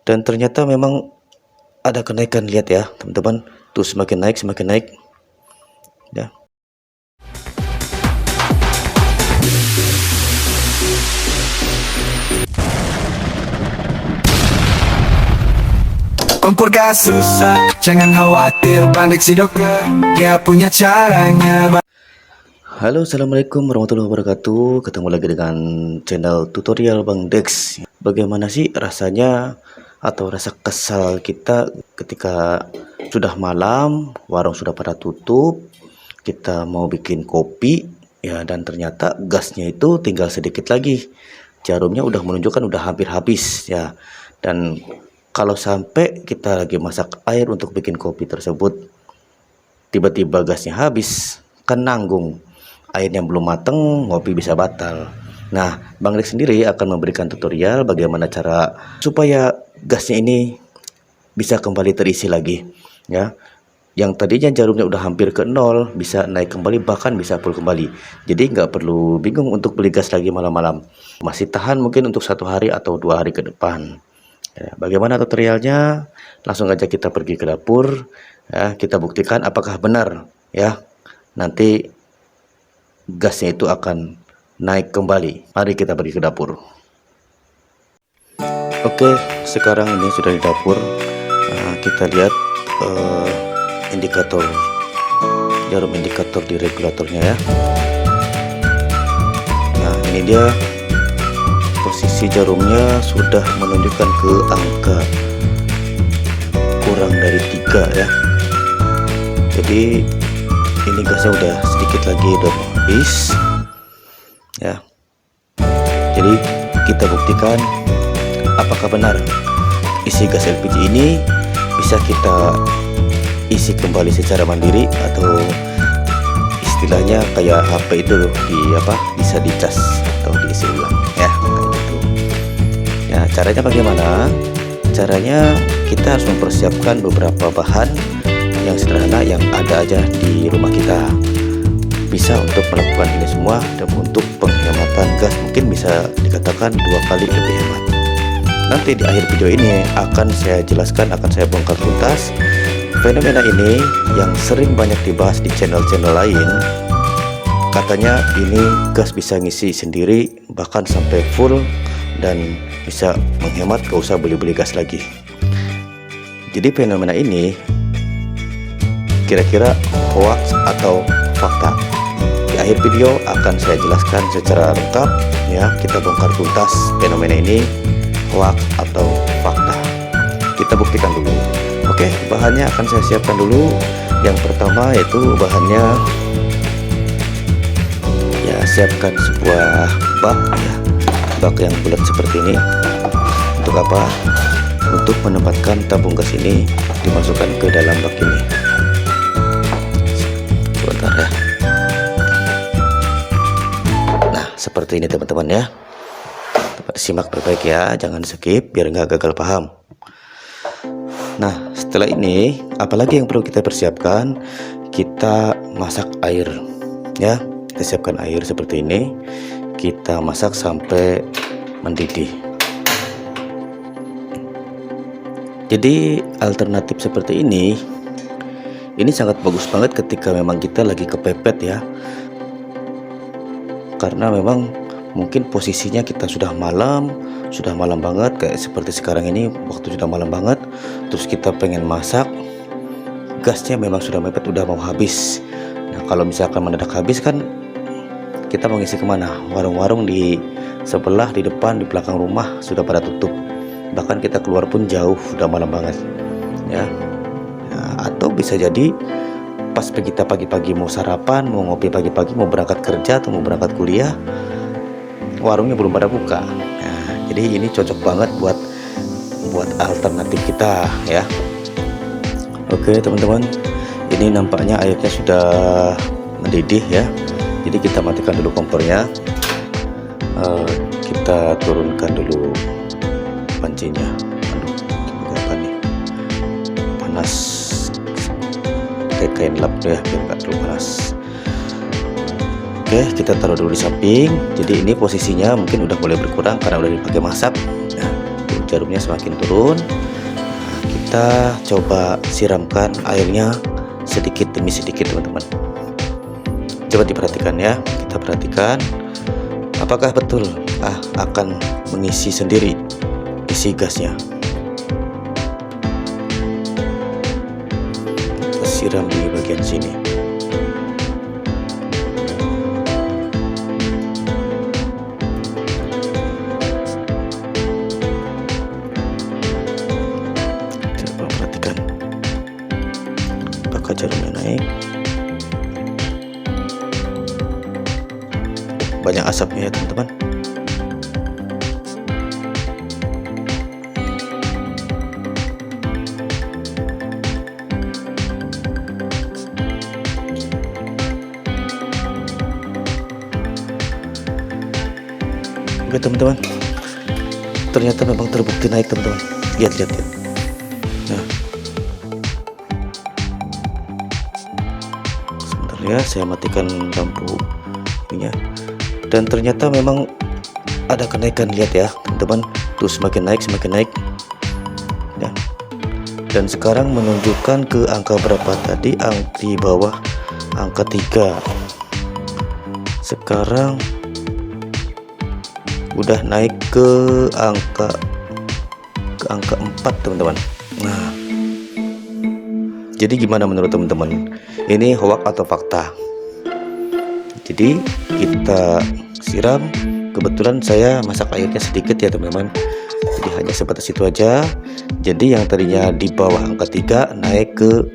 Dan ternyata memang ada kenaikan, lihat ya teman-teman, tuh semakin naik ya. Kompor gas susah, jangan khawatir, Bang si dokter, dia punya caranya. Halo, assalamualaikum warahmatullahi wabarakatuh. Ketemu lagi dengan channel tutorial Bang Dex. Bagaimana sih rasanya atau rasa kesal kita ketika sudah malam, warung sudah pada tutup, kita mau bikin kopi ya, dan ternyata gasnya itu tinggal sedikit lagi, jarumnya udah menunjukkan udah hampir habis ya. Dan kalau sampai kita lagi masak air untuk bikin kopi tersebut, tiba-tiba gasnya habis, kan nanggung, airnya belum mateng, ngopi bisa batal. Nah, Bang Dex sendiri akan memberikan tutorial bagaimana cara supaya gasnya ini bisa kembali terisi lagi ya. Yang tadinya jarumnya udah hampir ke nol, bisa naik kembali, bahkan bisa full kembali. Jadi nggak perlu bingung untuk beli gas lagi malam-malam, masih tahan mungkin untuk 1 hari atau 2 hari ke depan ya. Bagaimana tutorialnya? Langsung aja kita pergi ke dapur ya, kita buktikan apakah benar ya nanti gasnya itu akan naik kembali. Mari kita pergi ke dapur. Oke, sekarang ini sudah di dapur. Kita lihat indikator, jarum indikator di regulatornya ya. Nah, ini dia posisi jarumnya sudah menunjukkan ke angka kurang dari 3 ya. Jadi ini gasnya udah sedikit lagi udah mau habis ya. Jadi kita buktikan apakah benar isi gas LPG ini bisa kita isi kembali secara mandiri, atau istilahnya kayak HP itu loh, bisa dicas atau diisi ulang ya, kayak gitu. Ya, caranya bagaimana? Caranya kita harus mempersiapkan beberapa bahan yang sederhana yang ada aja di rumah kita. Bisa untuk melakukan ini semua, dan untuk penghematan gas mungkin bisa dikatakan 2 kali lebih hemat. Nanti di akhir video ini akan saya jelaskan, akan saya bongkar tuntas fenomena ini yang sering banyak dibahas di channel-channel lain. Katanya ini gas bisa ngisi sendiri bahkan sampai full dan bisa menghemat, gak usah beli-beli gas lagi. Jadi fenomena ini kira-kira hoax atau fakta? Di akhir video akan saya jelaskan secara lengkap ya, kita bongkar tuntas fenomena ini hoax atau fakta. Kita buktikan dulu. Oke, bahannya akan saya siapkan dulu. Yang pertama yaitu bahannya ya, siapkan sebuah bak ya, bak yang bulat seperti ini. Untuk apa? Untuk menempatkan tabung gas ini dimasukkan ke dalam bak ini. Sebentar ya. Nah, seperti ini teman-teman ya. Simak baik-baik ya, jangan skip biar nggak gagal paham. Nah, setelah ini apalagi yang perlu kita persiapkan? Kita masak air ya. Kita siapkan air seperti ini, kita masak sampai mendidih. Jadi alternatif seperti ini sangat bagus banget ketika memang kita lagi kepepet ya, karena memang mungkin posisinya kita sudah malam banget, kayak seperti sekarang ini waktu sudah malam banget, terus kita pengen masak, gasnya memang sudah mepet, udah mau habis. Nah, kalau misalkan mendadak habis kan kita mau ngisi kemana? Warung-warung di sebelah, di depan, di belakang rumah sudah pada tutup, bahkan kita keluar pun jauh, udah malam banget ya. Nah, atau bisa jadi pas kita pagi-pagi mau sarapan, mau ngopi pagi-pagi, mau berangkat kerja atau mau berangkat kuliah, warungnya belum pada buka. Nah, jadi ini cocok banget buat alternatif kita ya. Oke teman-teman, ini nampaknya airnya sudah mendidih ya. Jadi kita matikan dulu kompornya, kita turunkan dulu pancinya. Aduh, apa nih, panas kayak kain lap ya, biar nggak terlalu panas. Oke, kita taruh dulu di samping. Jadi ini posisinya mungkin udah mulai berkurang karena udah dipakai masak. Nah, jarumnya semakin turun. Nah, kita coba siramkan airnya sedikit demi sedikit, teman-teman. Coba diperhatikan ya, kita perhatikan apakah betul akan mengisi sendiri isi gasnya. Kita siram di bagian sini. Coba perhatikan apakah jarumnya naik. Banyak asapnya ya, teman-teman. Oke, teman-teman, ternyata memang terbukti naik, teman-teman. Lihat. Nah, sebentar ya, saya matikan lampu ininya. Dan ternyata memang ada kenaikan, lihat ya, teman-teman. Tuh semakin naik ya. Dan sekarang menunjukkan ke angka berapa tadi, di bawah angka 3. Sekarang udah naik ke angka 4, teman-teman. Nah, jadi gimana menurut teman-teman? Ini hoax atau fakta? Jadi kita siram. Kebetulan saya masak airnya sedikit ya, teman-teman. Jadi hanya sebatas itu aja. Jadi yang tadinya di bawah angka 3 naik ke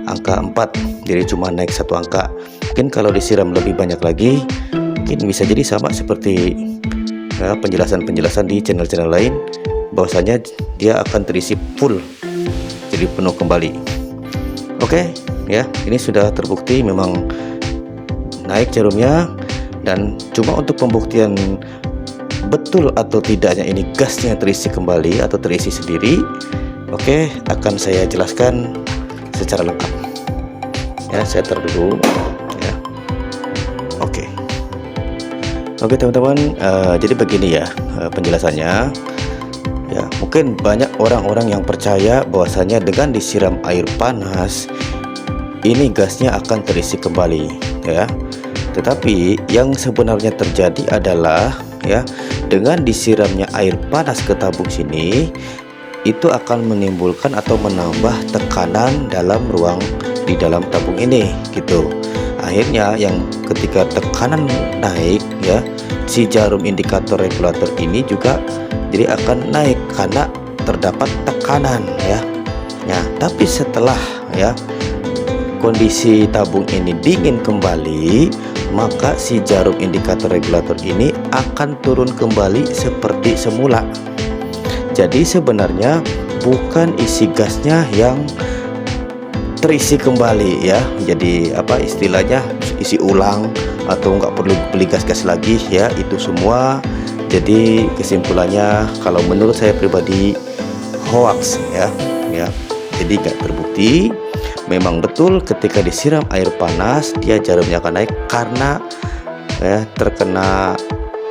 angka 4. Jadi cuma naik 1 angka. Mungkin kalau disiram lebih banyak lagi, mungkin bisa jadi sama seperti ya, penjelasan di channel-channel lain, bahwasanya dia akan terisi full, jadi penuh kembali. Oke ya, ini sudah terbukti memang naik jarumnya. Dan cuma untuk pembuktian betul atau tidaknya ini gasnya terisi kembali atau terisi sendiri, oke, akan saya jelaskan secara lengkap ya. Saya taruh dulu ya. Oke, teman-teman, jadi begini ya penjelasannya ya. Mungkin banyak orang-orang yang percaya bahwasanya dengan disiram air panas ini gasnya akan terisi kembali ya. Tetapi yang sebenarnya terjadi adalah ya, dengan disiramnya air panas ke tabung sini, itu akan menimbulkan atau menambah tekanan di dalam tabung ini gitu. Akhirnya yang ketika tekanan naik ya, si jarum indikator regulator ini juga jadi akan naik karena terdapat tekanan ya. Nah, tapi setelah ya kondisi tabung ini dingin kembali, maka si jarum indikator regulator ini akan turun kembali seperti semula. Jadi sebenarnya bukan isi gasnya yang terisi kembali ya. Jadi apa istilahnya, isi ulang atau nggak perlu beli gas-gas lagi ya, itu semua. Jadi kesimpulannya kalau menurut saya pribadi hoax ya. Jadi nggak terbukti. Memang betul ketika disiram air panas dia jarumnya akan naik karena ya, terkena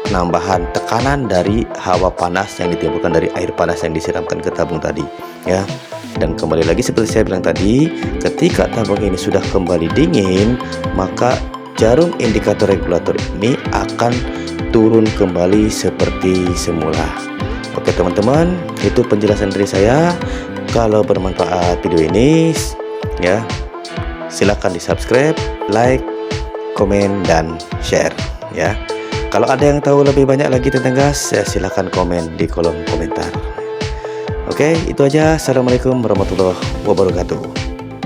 penambahan tekanan dari hawa panas yang ditimbulkan dari air panas yang disiramkan ke tabung tadi ya. Dan kembali lagi seperti saya bilang tadi, ketika tabung ini sudah kembali dingin, maka jarum indikator regulator ini akan turun kembali seperti semula. Oke teman-teman, itu penjelasan dari saya. Kalau bermanfaat video ini ya, silahkan di subscribe, like, komen, dan share ya. Kalau ada yang tahu lebih banyak lagi tentang gas, ya silahkan komen di kolom komentar. Oke, itu aja. Assalamualaikum warahmatullahi wabarakatuh.